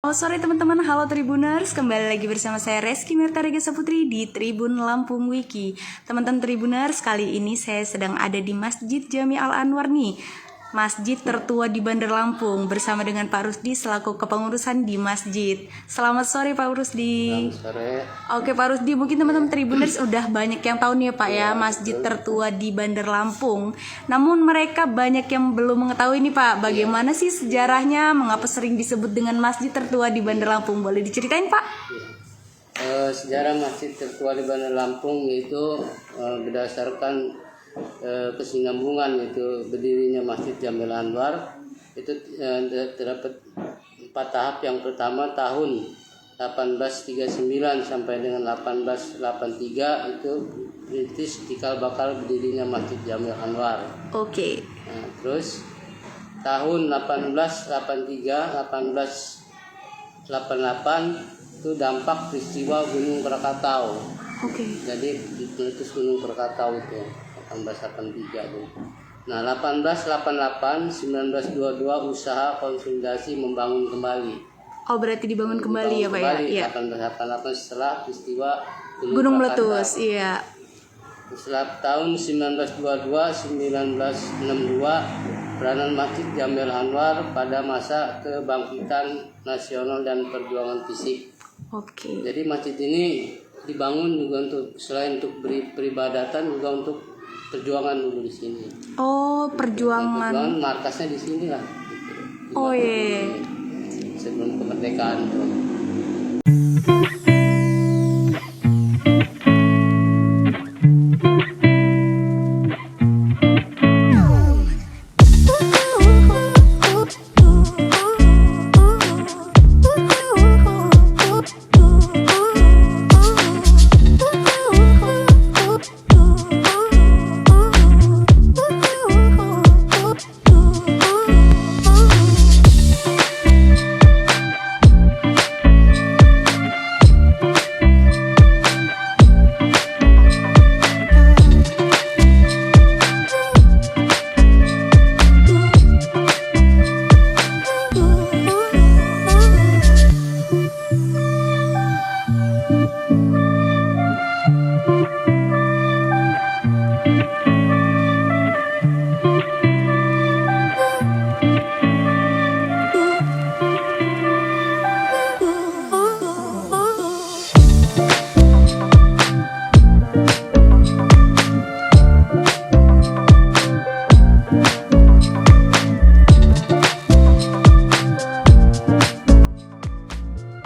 Selamat sore teman-teman, halo Tribuners, kembali lagi bersama saya Reski Merta Regesa Putri di Tribun Lampung Wiki. Teman-teman Tribuners, kali ini saya sedang ada di Masjid Jami Al Anwar nih, masjid tertua di Bandar Lampung, bersama dengan Pak Rusdi selaku kepengurusan di masjid. Selamat sore Pak Rusdi. Selamat sore. Oke Pak Rusdi, mungkin teman-teman Tribuners udah banyak yang tahu nih ya Pak ya, masjid tertua di Bandar Lampung. Namun mereka banyak yang belum mengetahui nih Pak, bagaimana sih sejarahnya, mengapa sering disebut dengan masjid tertua di Bandar Lampung? Boleh diceritain Pak? Sejarah masjid tertua di Bandar Lampung itu berdasarkan kesinambungan itu berdirinya Masjid Jami Al Anwar. Itu terdapat 4 tahap. Yang pertama tahun 1839 sampai dengan 1883 itu British cikal bakal berdirinya Masjid Jami Al Anwar. Oke. Nah, terus tahun 1883 1888 itu dampak peristiwa Gunung Krakatau. Oke. Jadi meletus Gunung Krakatau itu 1883 itu. Nah, 1888 1922 usaha konsolidasi membangun kembali. Oh, berarti dibangun kembali ya Pak ya? Iya. 1888 setelah peristiwa Gunung Krakatau. meletus, iya. Setelah tahun 1922 1962 peranan Masjid Jami Al Anwar pada masa kebangkitan nasional dan perjuangan fisik. Oke. Jadi masjid ini dibangun juga untuk selain untuk peribadatan juga untuk perjuangan dulu di sini. Oh, perjuangan. Perjuangan markasnya di sini lah. Gitu. Oh iya. Sebelum kemerdekaan tuh.